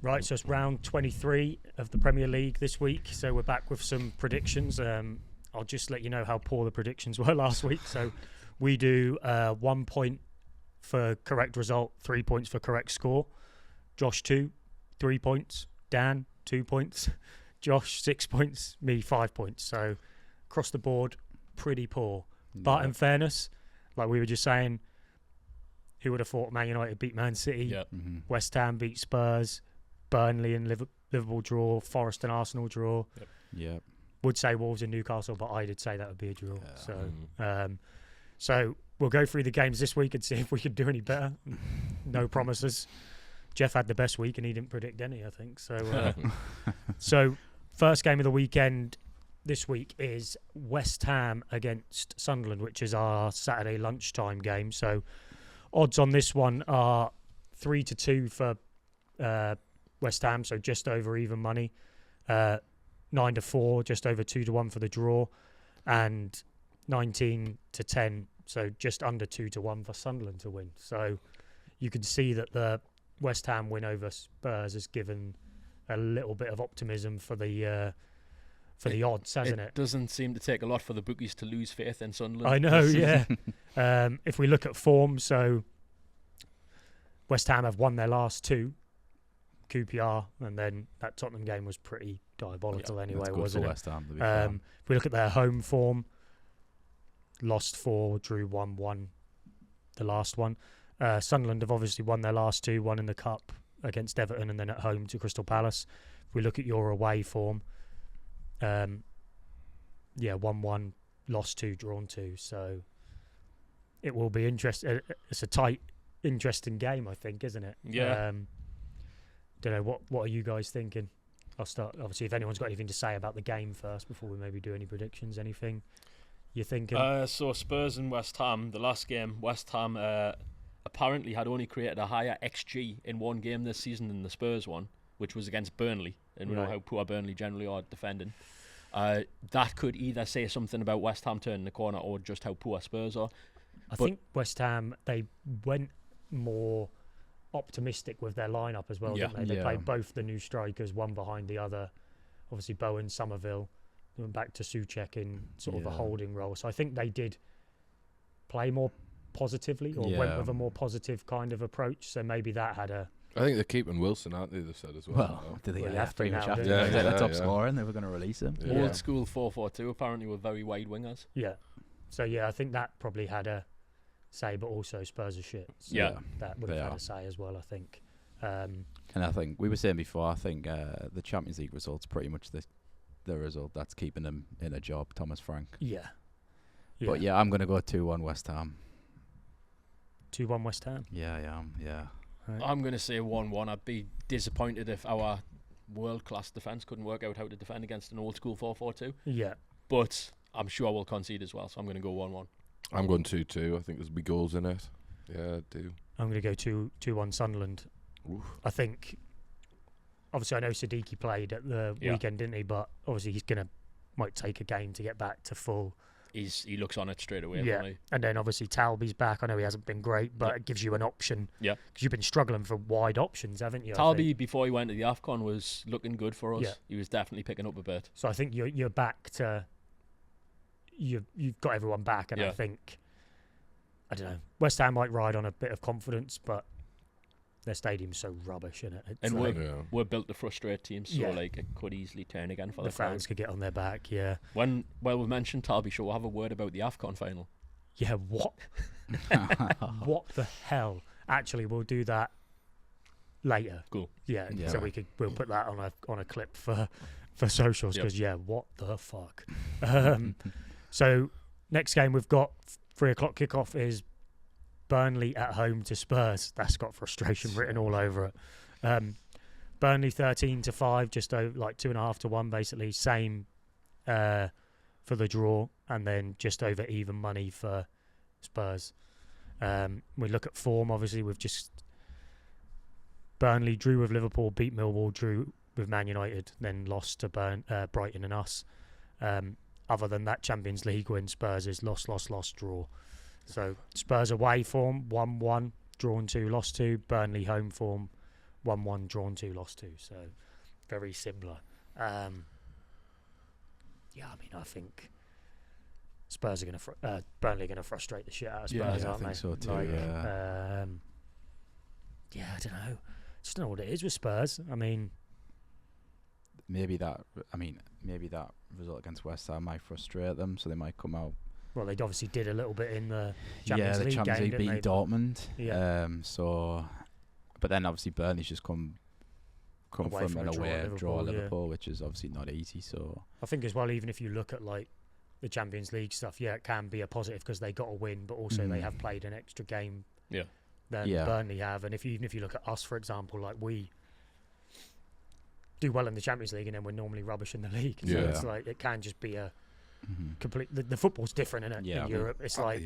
Right, so it's round 23 of the Premier League this week. So we're back with some predictions. I'll just let you know how poor the predictions were last week. So we do 1 point for correct result, 3 points for correct score. Josh 2, 3 points. Dan 2 points. Josh 6 points. Me 5 points. So across the board, pretty poor. Yeah. But in fairness, like we were just saying, who would have thought Man United beat Man City? Yep. Mm-hmm. West Ham beat Spurs. Burnley and Liverpool draw. Forest and Arsenal draw. Yep. Would say Wolves and Newcastle, but I did say that would be a draw. Yeah. So we'll go through the games this week and see if we can do any better. No promises. Jeff had the best week and he didn't predict any, I think. So first game of the weekend this week is West Ham against Sunderland, which is our Saturday lunchtime game. So odds on this one are 3-2 for West Ham, so just over even money. 9-4, just over 2-1 for the draw, and 19-10, so just under 2-1 for Sunderland to win. So you can see that the West Ham win over Spurs has given a little bit of optimism for the odds, hasn't it? It doesn't seem to take a lot for the bookies to lose faith in Sunderland. I know, yeah. If we look at form, so West Ham have won their last 2, QPR, and then that Tottenham game was pretty diabolical anyway, wasn't it? West Ham, if we look at their home form, lost 4, drew 1-1, the last one. Sunderland have obviously won their last 2, one in the Cup against Everton and then at home to Crystal Palace. If we look at your away form, 1-1, lost 2, drawn 2. So it will be interesting. It's a tight, interesting game, I think, isn't it? Yeah. Don't know, what are you guys thinking? I'll start, obviously, if anyone's got anything to say about the game first before we maybe do any predictions. Anything you're thinking? So Spurs and West Ham, the last game, West Ham apparently had only created a higher XG in one game this season than the Spurs one, which was against Burnley, and we know how poor Burnley generally are at defending. That could either say something about West Ham turning the corner or just how poor Spurs are. I think West Ham, they went more optimistic with their lineup as well, didn't they? They played both the new strikers, one behind the other. Obviously, Bowen, Somerville, went back to Souček in sort of a holding role. So I think they did play more positively, or went with a more positive kind of approach. So maybe that had a... I think they're keeping Wilson, aren't they? They've said as well. Well, do they have to now? He's the top scorer, and they were going to release him. Yeah. Old school 4-4-2, apparently, with very wide wingers. Yeah. So I think that probably had a say, but also Spurs are shit. So that would have had a say as well, I think. And I think we were saying before, I think the Champions League result's pretty much the result that's keeping them in a job, Thomas Frank. Yeah. But I'm going to go 2-1 West Ham. 2-1 West Ham? Yeah, I am, yeah. Right. I'm going to say 1-1. I'd be disappointed if our world-class defence couldn't work out how to defend against an old-school 4-4-2. Yeah. But I'm sure we'll concede as well, so I'm going to go 1-1. I'm going 2-2. I think there's be goals in it. Yeah, I do. I'm going to go 2-1 Sunderland. Oof. I think, obviously, I know Siddiqui played at the weekend, didn't he? But obviously, he's might take a game to get back to full. He looks on it straight away. Yeah, and then obviously Talby's back. I know he hasn't been great, but it gives you an option. Yeah, because you've been struggling for wide options, haven't you? Talby, before he went to the AFCON, was looking good for us. Yeah. He was definitely picking up a bit. So I think you're back to. You've got everyone back, and I think, I don't know, West Ham might ride on a bit of confidence, but their stadium's so rubbish, isn't it? And we're built to frustrate teams, so it could easily turn again for the fans could get on their back. Yeah. We mentioned Talby, so we'll have a word about the AFCON final. Yeah. What? What the hell? Actually, we'll do that later. Cool. Yeah. So we'll put that on a clip for socials because what the fuck? So next game we've got 3:00 kickoff is Burnley at home to Spurs. That's got frustration written all over it. Burnley 13-5, just over 2.5-1, basically same for the draw, and then just over even money for Spurs. We look at form. Obviously, we've just Burnley drew with Liverpool, beat Millwall, drew with Man United, then lost to Brighton and us. Other than that Champions League win, Spurs is lost, draw. So Spurs away form 1-1, drawn 2, lost 2. Burnley home form 1-1, drawn 2, lost 2. So very similar. I mean, I think Spurs are going to Burnley are going to frustrate the shit out of Spurs, aren't I think they? so too. Like, Yeah. I don't know. Just don't know what it is with Spurs. I mean, maybe that result against West Ham might frustrate them, so they might come out. well, they obviously did a little bit in the Champions the League Champions game, League didn't beat they? Dortmund. Yeah. But then obviously Burnley's just come Away from from an a draw at away draw at Liverpool, yeah. Liverpool, which is obviously not easy. So I think as well, even if you look at like the Champions League stuff, it can be a positive because they got a win, but also they have played an extra game than Burnley have. And even if you look at us, for example, like we do well in the Champions League and then we're normally rubbish in the league. So it's like it can just be a complete. The football's different in Europe. It's like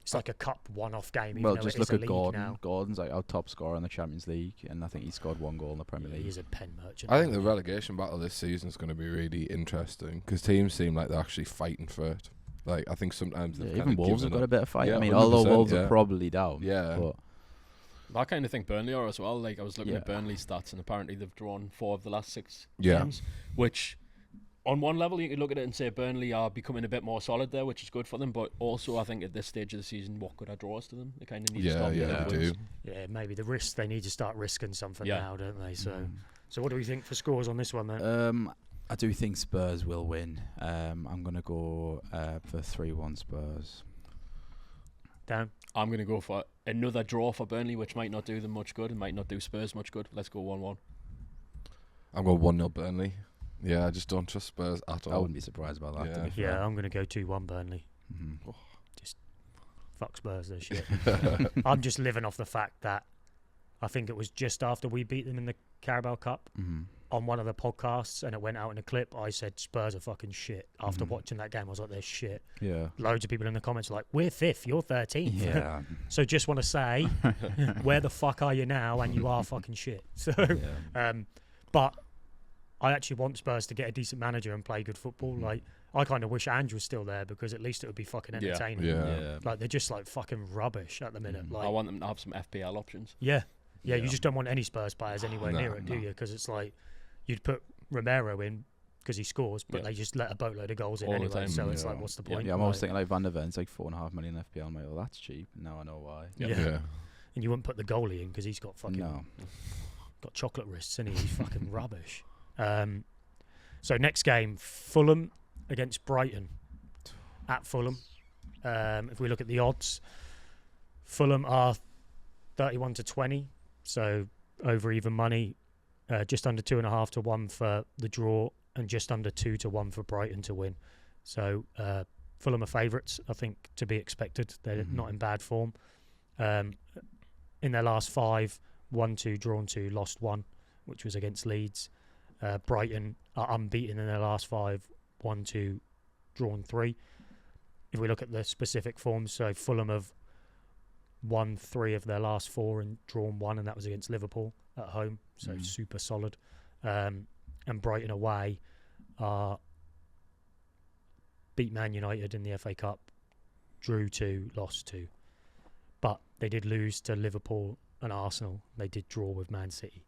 it's like a cup one-off game. Even well, though just it is look a at league Gordon. now. Gordon's like our top scorer in the Champions League, and I think he scored 1 goal in the Premier League. He's a pen merchant. I think the relegation battle this season is going to be really interesting because teams seem like they're actually fighting for it. Like I think sometimes even Wolves have got a bit of fight. Yeah, I mean, although 100%, Wolves are probably down. Yeah. But I kind of think Burnley are as well. Like I was looking at Burnley stats, and apparently they've drawn 4 of the last 6 games, which on one level you could look at it and say Burnley are becoming a bit more solid there, which is good for them. But also I think at this stage of the season, what could I draw us to them? They kind of need to stop getting they wins. do. Yeah, maybe the risk. They need to start risking something now, don't they? So what do we think for scores on this one, then? I do think Spurs will win. I'm going to go for 3-1 Spurs. Dan? I'm going to go for another draw for Burnley, which might not do them much good and might not do Spurs much good. Let's go 1-1. I'm going 1-0 Burnley. Yeah, I just don't trust Spurs at all. I wouldn't be surprised about that. To be fair. Yeah, I'm going to go 2-1 Burnley. Mm-hmm. Just fuck Spurs, this shit. I'm just living off the fact that I think it was just after we beat them in the Carabao Cup on one of the podcasts, and it went out in a clip. I said Spurs are fucking shit. After watching that game, I was like, they're shit. Yeah. Loads of people in the comments are like, we're 5th, you're 13th. Yeah. So just want to say, where the fuck are you now? And you are fucking shit. So, but I actually want Spurs to get a decent manager and play good football. Like, I kind of wish Ange was still there because at least it would be fucking entertaining. Yeah. Like, they're just like fucking rubbish at the minute. Like, I want them to have some FPL options. Yeah, you just don't want any Spurs players anywhere near it, do you? Because it's like you'd put Romero in because he scores, but they just let a boatload of goals in All the anyway. time. So it's like, what's the point? Yeah, I'm always thinking like Van der Ven's like 4.5 million FPL. I'm like, well, that's cheap. Now I know why. Yeah. And you wouldn't put the goalie in because he's got fucking got chocolate wrists, and he's fucking rubbish. So next game, Fulham against Brighton at Fulham. If we look at the odds, Fulham are 31-20, so over even money. Just under 2.5 to 1 for the draw, and just under 2 to 1 for Brighton to win. So Fulham are favourites, I think, to be expected. They're not in bad form. In their last 5, 1-2, drawn 2, lost 1, which was against Leeds. Brighton are unbeaten in their last 5, 1-2, drawn 3. If we look at the specific forms, so Fulham have won 3 of their last 4 and drawn 1, and that was against Liverpool at home, so super solid. And Brighton away beat Man United in the FA Cup, drew 2, lost 2. But they did lose to Liverpool and Arsenal. They did draw with Man City,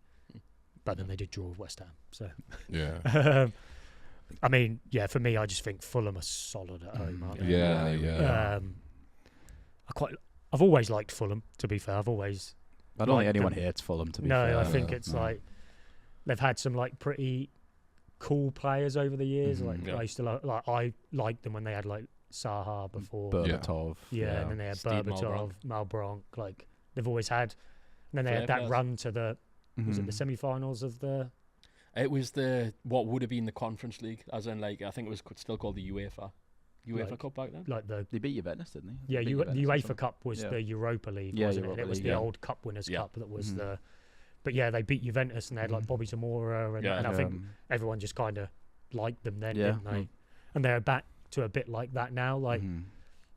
but then they did draw with West Ham. So I mean, for me, I just think Fulham are solid at home, aren't they? I've always liked Fulham, to be fair. I don't think anyone hates Fulham, to be fair. No, I think it's like they've had some like pretty cool players over the years. I used to I liked them when they had like Saha before, Berbatov, and then they had Steve Berbatov, Malbranque. Like they've always had. And then they had that run to the was it the semi-finals of the? It was what would have been the Conference League, as in like I think it was still called the UEFA Cup back then. Like they beat Juventus, didn't they? Yeah, the UEFA Cup was the Europa League, wasn't it? And it was the old Cup Winners' Cup that was the. But they beat Juventus and they had like Bobby Zamora and I think everyone just kind of liked them then, didn't they? And they're back to a bit like that now. Like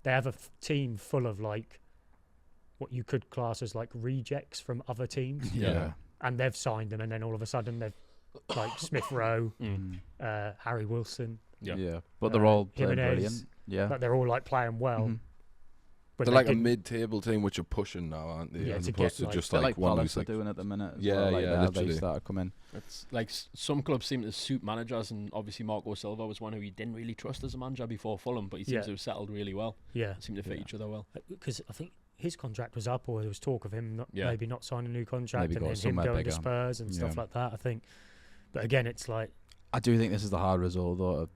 they have a team full of like what you could class as like rejects from other teams. And they've signed them, and then all of a sudden they've like Smith Rowe, Harry Wilson. But they're all playing Jimenez, brilliant. Yeah, but they're all like playing well. They're like a mid-table team which are pushing now, aren't they? Yeah, as to opposed get, to just like one Palace who's are doing at the minute. As Yeah, well. Like yeah, they literally. started coming. It's like some clubs seem to suit managers, and obviously Marco Silva was one who he didn't really trust as a manager before Fulham, but he seems to have settled really well. Yeah. Seem to fit each other well. Because I think his contract was up, or there was talk of him maybe not signing a new contract, Maybe and then him somewhere going bigger. to Spurs and stuff like that, I think. But again, it's like... I do think this is the hard result, though.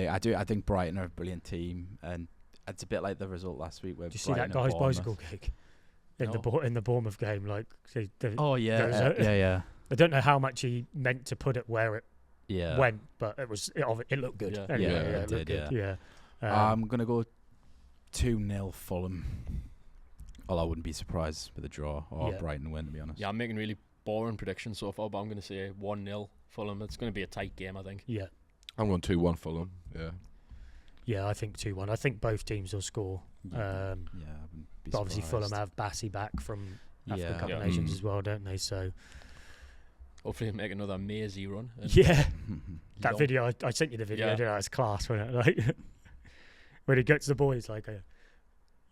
I think Brighton are a brilliant team, and it's a bit like the result last week where Did you see Brighton that guy's and Bournemouth. bicycle kick in the Bournemouth game? Like, Oh yeah, yeah. I don't know how much he meant to put it where it Yeah. went, but it looked good. Yeah. Anyway, Yeah, it it looked did, good. I'm going to go 2-0 Fulham. Well, I wouldn't be surprised with a draw or Brighton win, to be honest. Yeah, I'm making really boring predictions so far, but I'm going to say 1-0 Fulham. It's going to be a tight game, I think. Yeah. I'm going 2-1 Fulham. Yeah. Yeah, I think 2-1. I think both teams will score. I wouldn't be But obviously surprised. Fulham have Bassey back from African Cup Yeah. of Nations as well, don't they? So Hopefully make another Maisie run. yeah, that Lyon. video I sent you the video. Yeah. Didn't I? It's class, wasn't it? Like when he gets the boys, like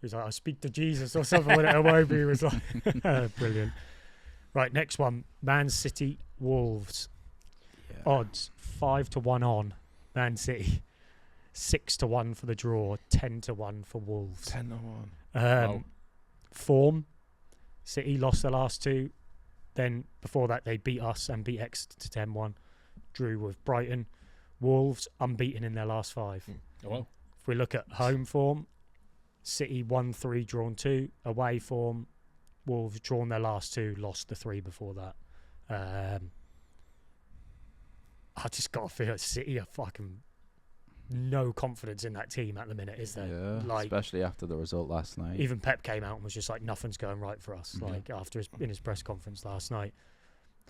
he's like, I speak to Jesus or something. When Iwobi was like, brilliant. Right, next one, Man City Wolves. Yeah. Odds 5-1 on Man City, 6-1 for the draw, 10-1 for Wolves. 10-1. Wow. Form, City lost the last two. Then before that, they beat us and beat Exeter 10-1. Drew with Brighton. Wolves unbeaten in their last 5. Oh, well. If we look at home form, City 1-3, drawn 2. Away form, Wolves drawn their last 2, lost the 3 before that. I just got to feel City are fucking no confidence in that team at the minute, is there? Yeah, Like, especially after the result last night. even Pep came out and was just like, nothing's going right for us. Like after in his press conference last night,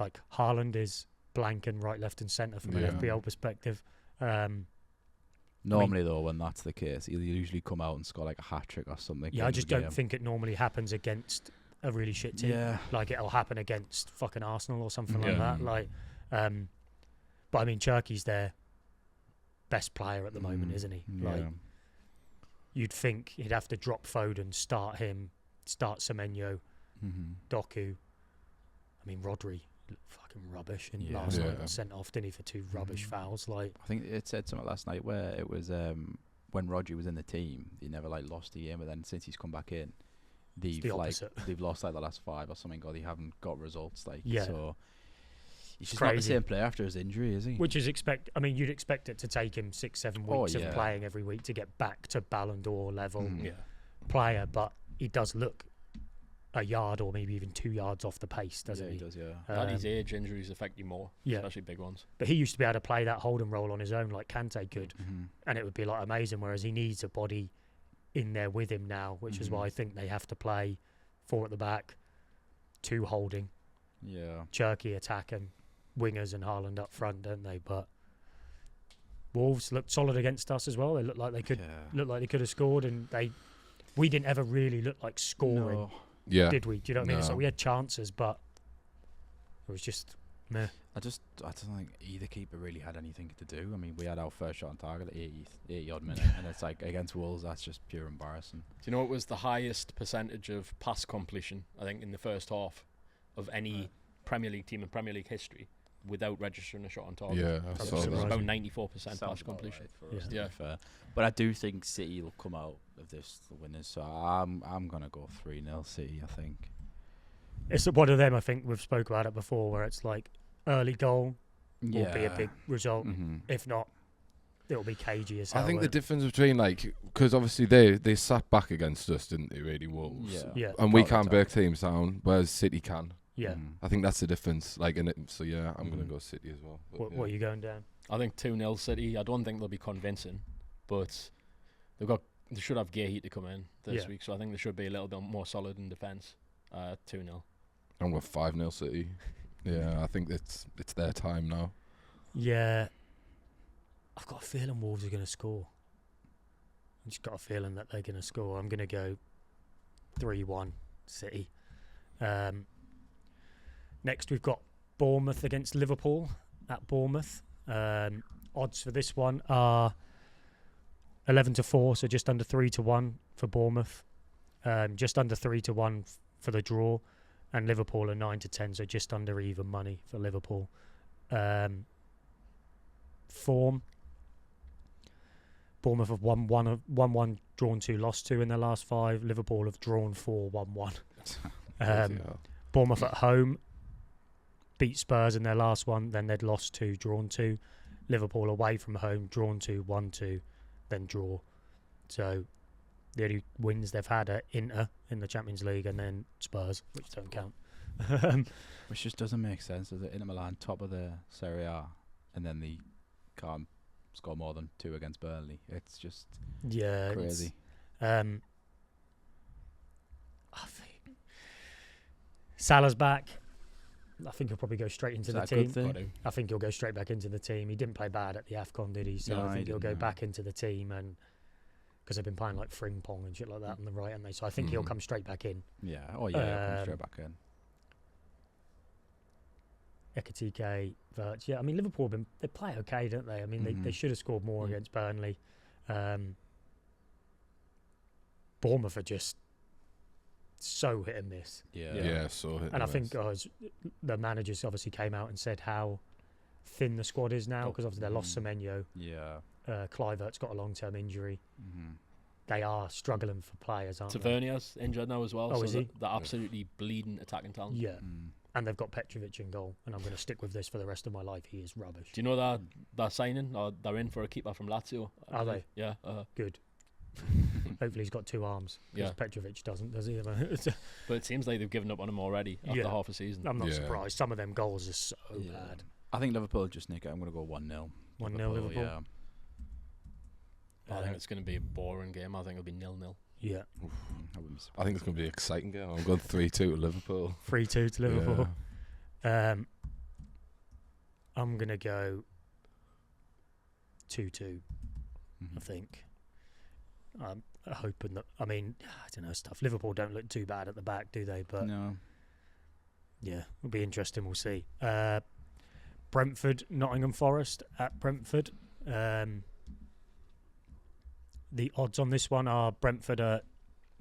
like Haaland is blanking right, left, and centre from an FPL perspective. Normally, though, when that's the case, he'll usually come out and score like a hat trick or something. Yeah, I just don't think it normally happens against a really shit team. Yeah. Like it'll happen against fucking Arsenal or something like Yeah. that. Like, but I mean, Cherky's their best player at the moment, isn't he? Yeah. Like, you'd think he'd have to drop Foden, start him, start Semenyo, Doku. I mean, Rodri, fucking rubbish. And last night got sent off, didn't he, for 2 rubbish fouls? Like, I think it said something last night where it was when Rodri was in the team, he never like lost a game, but then since he's come back in, they've lost like the last 5 or something, or they haven't got results. Like, so he's just not the same player after his injury, is he? Which is you'd expect it to take him 6-7 weeks of playing every week to get back to Ballon d'Or level player, but he does look a yard or maybe even 2 yards off the pace, doesn't he? He does, yeah. At his age, injuries affect you more, especially big ones. But he used to be able to play that holding role on his own like Kante could, and it would be like amazing, whereas he needs a body in there with him now, which is why I think they have to play 4 at the back, 2 holding, Cherky attacking, wingers and Haaland up front, don't they? But Wolves looked solid against us as well. They looked like they could have scored, and we didn't ever really look like scoring. No. Yeah. Did we? Do you know what I mean? It's like we had chances, but it was just meh. I don't think either keeper really had anything to do. I mean, we had our first shot on target at 80 odd minute, and it's like against Wolves, that's just pure embarrassing. Do you know it was the highest percentage of pass completion, I think, in the first half of any Premier League team in Premier League history without registering a shot on target? Yeah, I saw It was that. about 94% pass completion. To be fair. But I do think City will come out of this the winners, so I'm gonna go 3-0 City. I think It's one of them. I think we've spoke about it before, where it's like early goal will be a big result. If not, it'll be cagey as hell. I think the difference between, like, because obviously they sat back against us, didn't they, really, Wolves? Yeah. And we can't break teams down, whereas City can. Yeah. I think that's the difference. Like, in it, so yeah, I'm gonna go City as well. But What are you going down? I think 2-0 City. I don't think they'll be convincing, but they should have Gahey to come in this week, so I think they should be a little bit more solid in defence. 2-0. I'm going 5-0 City. Yeah, I think it's their time now. Yeah. I've got a feeling Wolves are going to score. I've just got a feeling that they're going to score. I'm going to go 3-1 City. Next, we've got Bournemouth against Liverpool at Bournemouth. Odds for this one are 11-4, so just under 3-1 for Bournemouth. just under 3-1 for the draw, and Liverpool are 9-10, so just under even money for Liverpool. Form. Bournemouth have won 1, drawn 2, lost 2 in their last 5. Liverpool have drawn 4, won 1. Bournemouth at home beat Spurs in their last one, then they'd lost 2, drawn 2. Liverpool away from home, drawn 2, won 2, then draw. So the only wins they've had are Inter in the Champions League and then Spurs, which don't count. Which just doesn't make sense, does it? Inter Milan, top of the Serie A, and then they can't score more than 2 against Burnley. It's just crazy. I think Salah's back. I think he'll probably go straight into the team. I think he'll go straight back into the team. He didn't play bad at the AFCON, did he? So I think he'll go back into the team, and because they've been playing like fring pong and shit like that on the right, haven't they? So I think he'll come straight back in. Yeah. Oh yeah, he'll come straight back in. Ekitike, Verts. Yeah, I mean Liverpool they play okay, don't they? I mean they should have scored more against Burnley. Bournemouth are just so hit and miss. Yeah, so hit and I think the managers obviously came out and said how thin the squad is now, because obviously they lost Semenyo. Yeah. Kluivert's got a long-term injury. They are struggling for players, aren't they? Tavernier's injured now as well. Oh, so is he? They're absolutely bleeding attacking talent. Yeah. And they've got Petrovic in goal, and I'm going to stick with this for the rest of my life. He is rubbish. Do you know that they're signing, or they're in for a keeper from Lazio? Are they? Yeah. Good. Hopefully he's got 2 arms, because Petrovic doesn't, does he? But it seems like they've given up on him already after half a season. I'm not surprised. Some of them goals are so bad. I think Liverpool just nick it. I'm going to go 1-0. 1-0 Liverpool? Yeah. I think it's going to be a boring game. I think it'll be 0-0. Yeah. I think it's going to be an exciting game. I'm going 3-2 to Liverpool. 3-2 to Liverpool. Yeah. I'm going to go 2-2, I think. I'm hoping that, I mean, I don't know, it's tough. Liverpool don't look too bad at the back, do they? But no. Yeah, it'll be interesting. We'll see. Brentford, Nottingham Forest at Brentford. The odds on this one are Brentford at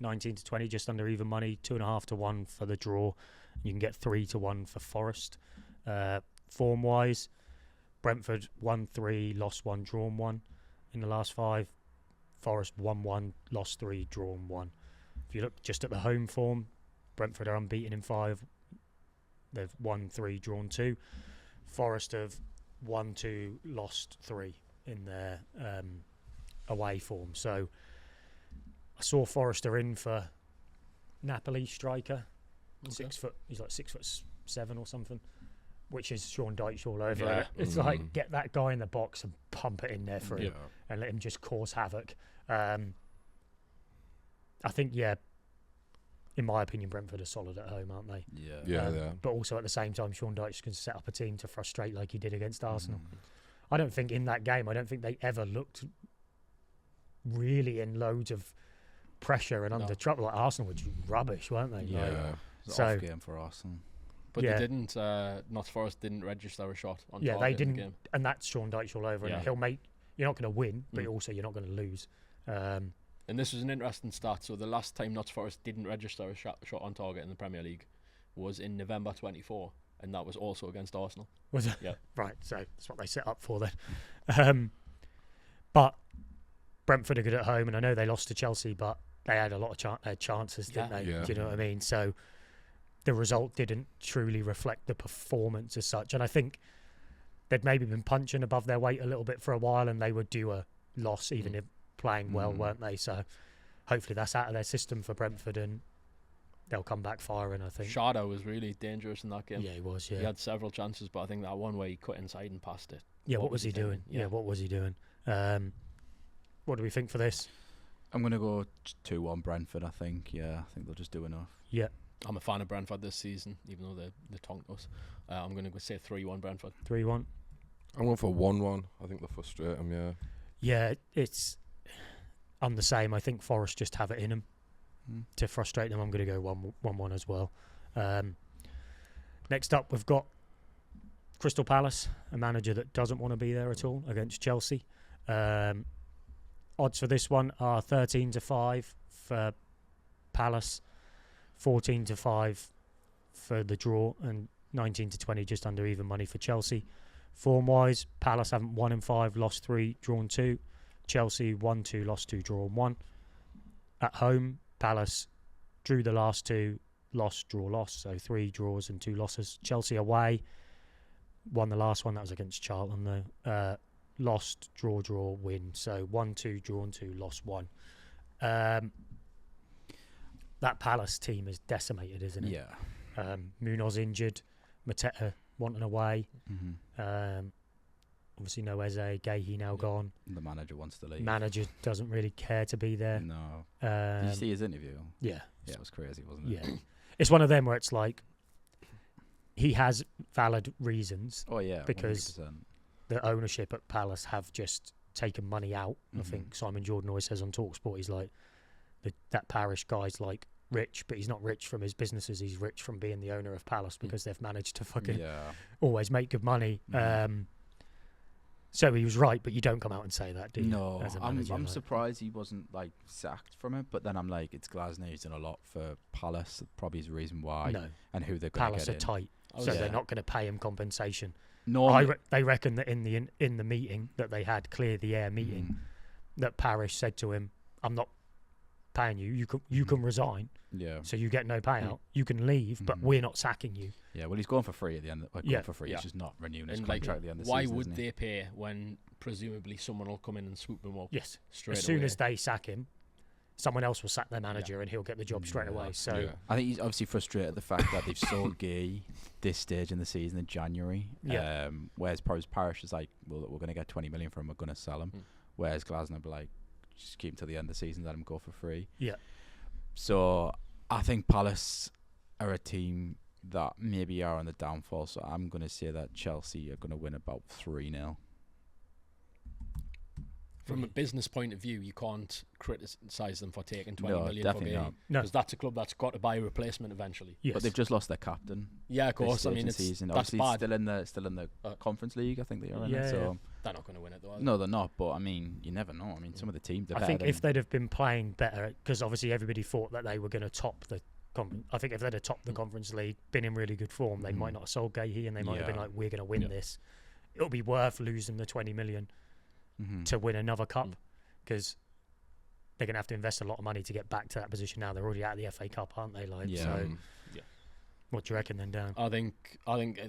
19-20, just under even money, 2.5-1 for the draw. You can get 3-1 for Forest. Form wise, Brentford 1-3, lost 1, drawn 1 in the last 5. Forest 1-1, lost 3, drawn 1. If you look just at the home form, Brentford are unbeaten in 5. They've won 3, drawn 2. Forest have won 2, lost 3 in their away form. So I saw Forrester in for Napoli striker, 6 foot. He's like 6'7" or something, which is Sean Dyche all over it. It's like, get that guy in the box and pump it in there for him and let him just cause havoc. I think, in my opinion, Brentford are solid at home, aren't they? Yeah. But also at the same time, Sean Dyche can set up a team to frustrate like he did against Arsenal. I don't think in that game, they ever looked really in loads of pressure and under trouble. Like Arsenal were just rubbish, weren't they? Yeah. It was an off game for Arsenal. But they didn't. Notts Forest didn't register a shot on target. They didn't, in the game. and that's Sean Dyche all over. And he'll make. You're not going to win, but also you're not going to lose. And this was an interesting stat. So the last time Notts Forest didn't register a shot on target in the Premier League was in November 24, and that was also against Arsenal. Was it? Yeah. Right. So that's what they set up for then. But Brentford are good at home, and I know they lost to Chelsea, but they had a lot of chances, didn't they? Yeah. Do you know what I mean? So the result didn't truly reflect the performance as such. And I think they'd maybe been punching above their weight a little bit for a while, and they would do a loss even if playing well, weren't they? So hopefully that's out of their system for Brentford, and they'll come back firing, I think. Sharda was really dangerous in that game. Yeah, he was, He had several chances, but I think that one where he cut inside and passed it. Yeah, what was he doing? Yeah, what was he doing? What do we think for this? I'm going to go 2-1 Brentford, I think. Yeah, I think they'll just do enough. Yeah. I'm a fan of Brentford this season, even though they tonked us. I'm going to say 3-1 Brentford. 3-1. I'm going for 1-1. I think they'll frustrate them, Yeah, I'm the same. I think Forest just have it in them to frustrate them. I'm going to go 1-1 as well. Next up, we've got Crystal Palace, a manager that doesn't want to be there at all, against Chelsea. Odds for this one are 13-5 for Palace, 14-5 for the draw, and 19-20 just under even money for Chelsea. Form-wise, Palace haven't won in 5, lost 3, drawn 2. Chelsea 1-2, lost 2, drawn 1. At home, Palace drew the last 2, lost, draw, lost, so 3 draws and 2 losses. Chelsea away, won the last one, that was against Charlton though. Lost, draw, win, so 1-2, drawn 2, lost 1. That Palace team is decimated, isn't it? Yeah. Munoz injured, Mateta wanting away. Mm-hmm. Obviously no Eze, Gahey now gone. The manager wants to leave. Manager doesn't really care to be there. No. Did you see his interview? Yeah. Yeah, it was crazy, wasn't it? Yeah. It's one of them where it's like, he has valid reasons. Oh, yeah. Because 100%. the ownership at Palace have just taken money out. I think Simon Jordan always says on TalkSport, he's like, that Parish guy's like rich, but he's not rich from his businesses. He's rich from being the owner of Palace because they've managed to fucking always make good money. So he was right, but you don't come out and say that, do you? No, as a manager, I'm like, surprised he wasn't like sacked from it. But then I'm like, it's Glasner. He's done a lot for Palace. Probably is the reason why. No, and who they're going to Palace get are tight, so they're not going to pay him compensation. No, they reckon that in the meeting that they had, clear the air meeting, that Parish said to him, "I'm not paying you. You can resign. Yeah. So you get no payout. You can leave, but we're not sacking you." Yeah. Well, he's going for free at the end. Going for free. Yeah. He's just not renewing his And contract at the end of the why season. would they pay when presumably someone will come in and swoop him up? Yes. Straight as soon away. as they sack him, someone else will sack their manager and he'll get the job straight away. So I think he's obviously frustrated at the fact that they've sold Gay this stage in the season in January. Yeah. Whereas Parish is like, well, we're going to get 20 million from him. We're going to sell him. Whereas Glasner will be like, just keep him till the end of the season, let him go for free. Yeah. So I think Palace are a team that maybe are on the downfall. So I'm going to say that Chelsea are going to win about 3-0. From a business point of view, you can't criticise them for taking 20 No, million definitely for not. because that's a club that's got to buy a replacement eventually. Yes. But they've just lost their captain. Yeah, of course. I mean, it's season. that's Obviously bad. still in the Conference League. I think they are in it. Yeah, So They're not going to win it though. no, they're not. But I mean, you never know. I mean, some of the teams. I think if they'd have been playing better, because obviously everybody thought that they were going to top the conference. I think if they'd have topped the Conference League, been in really good form, they might not have sold Gahey, and they might have been like, "We're going to win this." It'll be worth losing the 20 million to win another cup, because they're going to have to invest a lot of money to get back to that position. Now they're already out of the FA Cup, aren't they? Like, so what do you reckon then, Dan? I think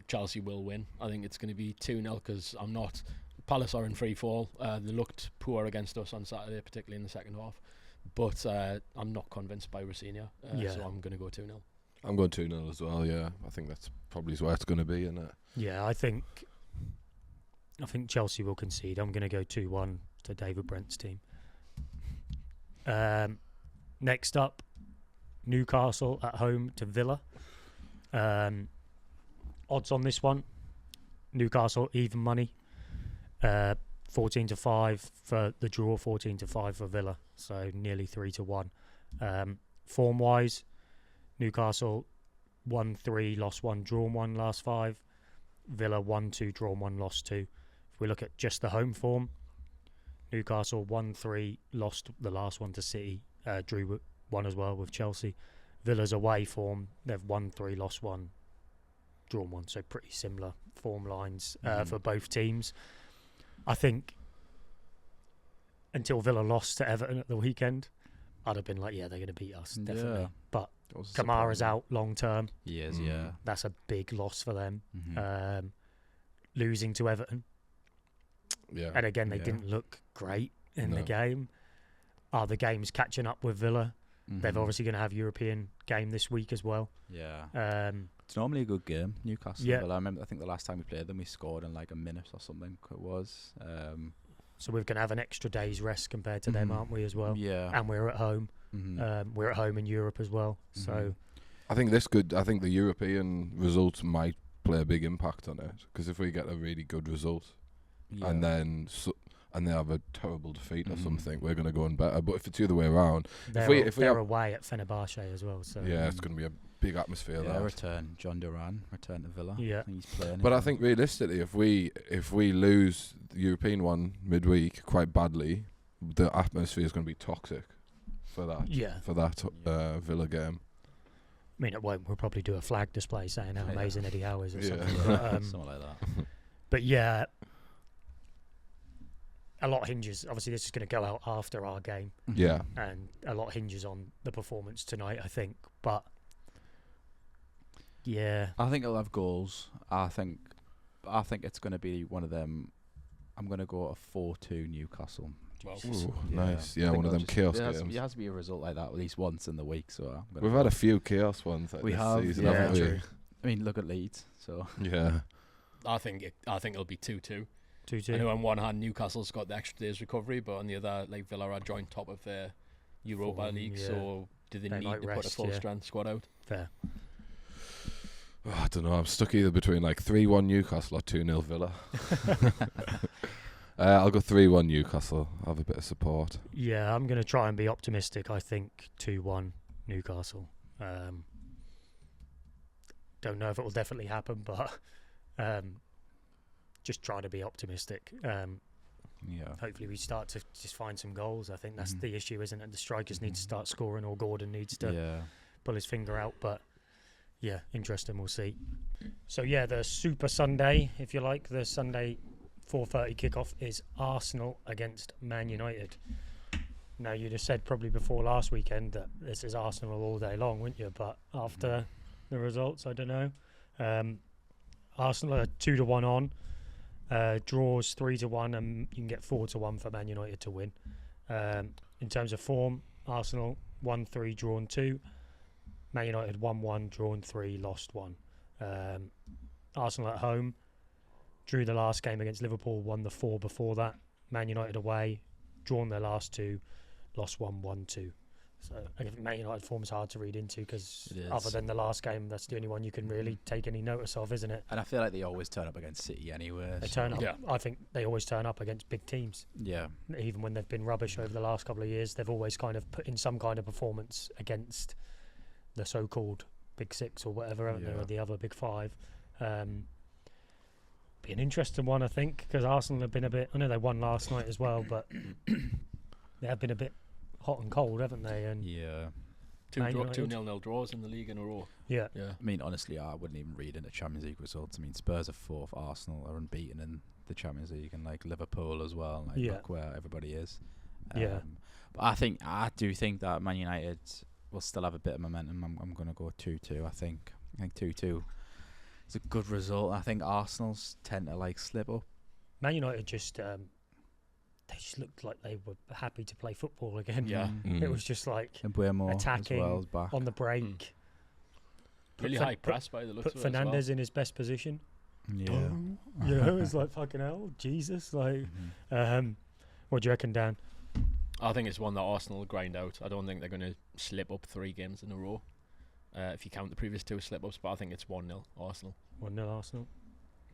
Chelsea will win. I think it's going to be 2-0 because Palace are in free fall. They looked poor against us on Saturday, particularly in the second half. But I'm not convinced by Rossini, so I'm going to go 2-0. I'm going 2-0 as well, yeah. I think that's probably where it's going to be, isn't it? Yeah, I think Chelsea will concede. I'm going to go 2-1 to David Brent's team. Next up, Newcastle at home to Villa. Odds on this one, Newcastle even money, 14-5 for the draw, 14-5 for Villa, so nearly 3-1. Form wise, Newcastle 1-3, lost 1, drawn 1 last 5. Villa 1-2, drawn 1, lost 2. If we look at just the home form, Newcastle 1-3, lost the last one to City, drew 1 as well with Chelsea. Villa's away form, they've 1-3, lost 1, drawn 1, so pretty similar form lines for both teams. I think until Villa lost to Everton at the weekend, I'd have been like, yeah, they're going to beat us, definitely. Yeah. But Kamara's out long term. He is, yeah. That's a big loss for them. Losing to Everton. Yeah. And again, they didn't look great in the game. Are the games catching up with Villa? They're obviously going to have European game this week as well. Yeah. It's normally a good game, Newcastle. Yeah. But I think the last time we played them, we scored in like a minute or something. It was. So we're going to have an extra day's rest compared to them, aren't we, as well? Yeah. And we're at home. We're at home in Europe as well. So I think the European results might play a big impact on it, because if we get a really good result and then they have a terrible defeat or something, we're going to go on better. But if it's the other way around, they're away at Fenerbahce as well. So it's going to be a big atmosphere there. Return John Duran, return to Villa. Yeah, he's playing. But I think realistically, if we lose the European one midweek quite badly, the atmosphere is going to be toxic. for that. Yeah. For that Villa game. I mean, it won't. We'll probably do a flag display saying how amazing Eddie Howe is or something. But, something like that. But yeah, a lot hinges. Obviously, this is going to go out after our game. Yeah. And a lot hinges on the performance tonight, I think. But yeah, I think it'll have goals. I think it's going to be one of them. I'm going to go a 4-2 Newcastle. Well, ooh, nice. Yeah, one of them chaos games. It has to be a result like that at least once in the week. So we've had a few chaos ones like we this have, season, yeah. haven't we? True. I mean, look at Leeds. So yeah. I think it'll be 2-2. 2-2. I know on one hand Newcastle's got the extra day's recovery, but on the other, like Villa are joint top of their Europa Fulham, League, yeah. so do they need to put a full strength squad out? Fair. Oh, I don't know. I'm stuck either between like 3-1 Newcastle or 2-0 Villa. I'll go 3-1 Newcastle. I'll have a bit of support. Yeah, I'm going to try and be optimistic. I think 2-1 Newcastle. Don't know if it will definitely happen, but just try to be optimistic. Hopefully we start to just find some goals. I think that's the issue, isn't it? The strikers need to start scoring, or Gordon needs to pull his finger out. But yeah, interesting. We'll see. So yeah, the Super Sunday, if you like, the Sunday 4:30 kickoff is Arsenal against Man United. Now, you'd have said probably before last weekend that this is Arsenal all day long, wouldn't you? But after the results, I don't know. Arsenal are 2-1 on. Draws 3-1, and you can get 4-1 for Man United to win. In terms of form, Arsenal 1-3, drawn 2. Man United 1-1, drawn 3, lost 1. Arsenal at home drew the last game against Liverpool, won the 4 before that. Man United away, drawn their last 2, lost 1-1-2. So I think Man United form is hard to read into, because other than the last game, that's the only one you can really take any notice of, isn't it? And I feel like they always turn up against City anyway. They turn up. Yeah. I think they always turn up against big teams. Yeah. Even when they've been rubbish over the last couple of years, they've always kind of put in some kind of performance against the so-called Big Six or whatever, haven't they, or the other Big Five. Be an interesting one, I think, because Arsenal have been a bit... I know they won last night as well, but they have been a bit hot and cold, haven't they? And yeah. 2 0-0 draws in the league in a row. Yeah. I mean, honestly, I wouldn't even read into Champions League results. I mean, Spurs are 4th, Arsenal are unbeaten in the Champions League, and like Liverpool as well. Like, look where everybody is. But I do think that Man United will still have a bit of momentum. I'm going to go 2-2. I think 2-2 is a good result. I think Arsenal's tend to like slip up. Man United just they just looked like they were happy to play football again. Yeah. It was just like attacking as well back on the break. Really high press by the looks of it. Put Fernandes in his best position. Yeah. You know, it's like fucking hell, Jesus. Like, what do you reckon, Dan? I think it's one that Arsenal will grind out. I don't think they're going to slip up 3 games in a row. If you count the previous 2 slip-ups, but I think it's 1-0 Arsenal. 1-0 Arsenal.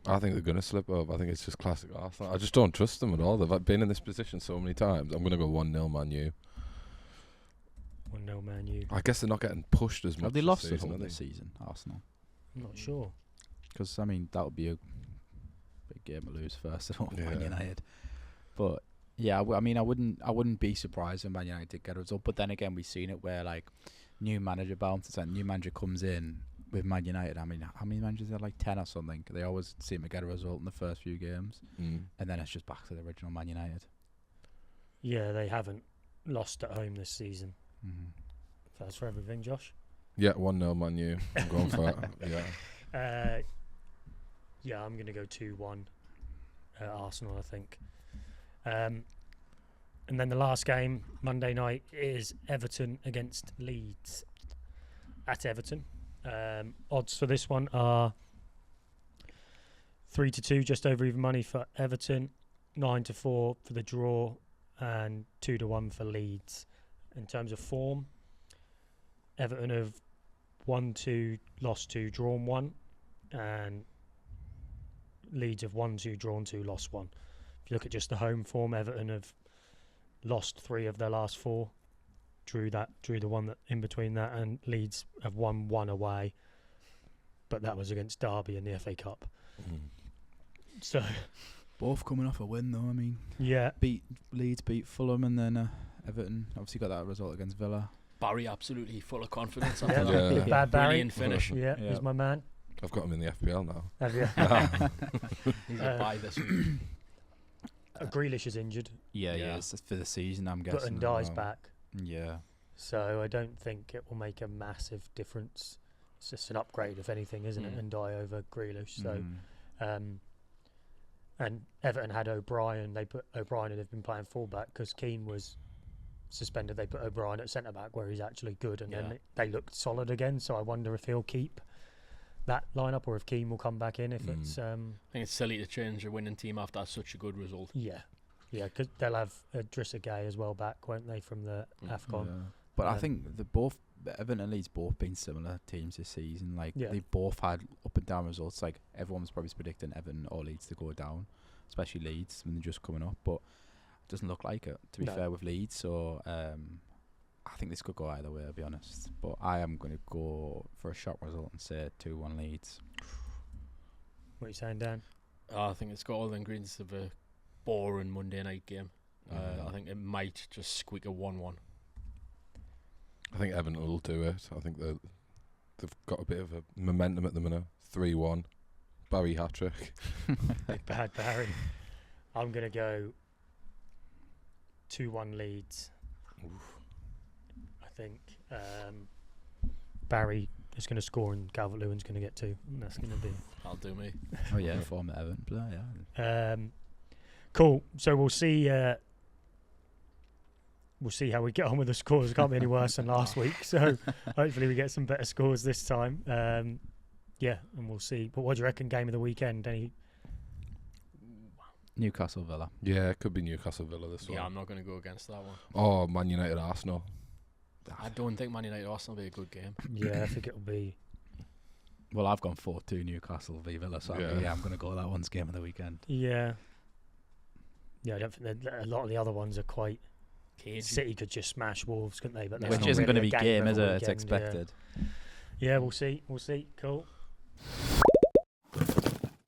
I think they're going to slip up. I think it's just classic Arsenal. I just don't trust them at all. They've been in this position so many times. I'm going to go 1-0 Man U. 1-0 Man U. I guess they're not getting pushed as much. Have they lost at home this season, Arsenal? I'm not sure. Because, I mean, that would be a big game to lose first of all, Man United. But, yeah, I mean, I wouldn't be surprised if Man United did get a result. But then again, we've seen it where, like, new manager bounces and new manager comes in with Man United. I mean, how many managers are like 10 or something? They always seem to get a result in the first few games, and then it's just back to the original Man United. Yeah, they haven't lost at home this season. That's for everything, Josh. Yeah, 1-0 Man U. I'm going for it. Yeah. Yeah, I'm going to go 2-1 Arsenal, I think. And then the last game, Monday night, is Everton against Leeds at Everton. Odds for this one are 3-2, just over even money for Everton, 9-4 for the draw, and 2-1 for Leeds. In terms of form, Everton have won 2, lost 2, drawn 1, and Leeds have won 2, drawn 2, lost 1. If you look at just the home form, Everton have lost 3 of their last 4, drew the one that in between that, and Leeds have won 1 away, but that was against Derby in the FA Cup. So both coming off a win though. I mean, yeah, Leeds beat Fulham, and then Everton obviously got that result against Villa. Barry absolutely full of confidence Yeah, after that. big bad Barry. Brilliant finish. Yeah, he's my man. I've got him in the FPL now. Have you? He's a buy this week. Grealish is injured. Yeah, he is for the season, I'm guessing. But Ndye's back. Yeah. So I don't think it will make a massive difference. It's just an upgrade, if anything, isn't it? Ndye over Grealish. So, and Everton had O'Brien. They put O'Brien, and they've been playing fullback because Keane was suspended. They put O'Brien at centre back where he's actually good, and then they looked solid again. So I wonder if he'll keep that lineup or if Keane will come back in. If it's, I think it's silly to change a winning team after such a good result. Yeah, because they'll have Idrissa Gueye as well back, won't they, from the AFCON? Yeah. But I think Everton and Leeds both been similar teams this season. Like they both had up and down results. Like everyone was probably predicting Everton or Leeds to go down, especially Leeds when they're just coming up. But it doesn't look like it, to be fair, with Leeds. So I think this could go either way, to be honest. But I am going to go for a shock result and say 2-1 Leeds. What are you saying, Dan? I think it's got all the ingredients of a boring Monday night game. I think it might just squeak a 1-1. I think Everton will do it. I think they've got a bit of a momentum at the minute. 3-1. Barry hat-trick. Big bad Barry. I'm going to go 2-1 Leeds. Oof. I think Barry is going to score and Calvert-Lewin's going to get 2. And that's going to be... That'll do me. Oh, yeah, former Everton player, yeah. Cool. So we'll see... We'll see how we get on with the scores. It can't be any worse than last week. So hopefully we get some better scores this time. And we'll see. But what do you reckon, game of the weekend? Newcastle Villa. Yeah, it could be Newcastle Villa this one. Yeah, I'm not going to go against that one. Oh, Man United Arsenal. I don't think Man United Arsenal will be a good game. Yeah, I think it'll be... Well, I've gone 4-2 Newcastle v Villa, so I'm going to go that one's game of the weekend. Yeah. Yeah, I don't think a lot of the other ones are quite... Cagey. City could just smash Wolves, couldn't they? But which isn't going to be game, is it? It's expected. Yeah, we'll see. Cool.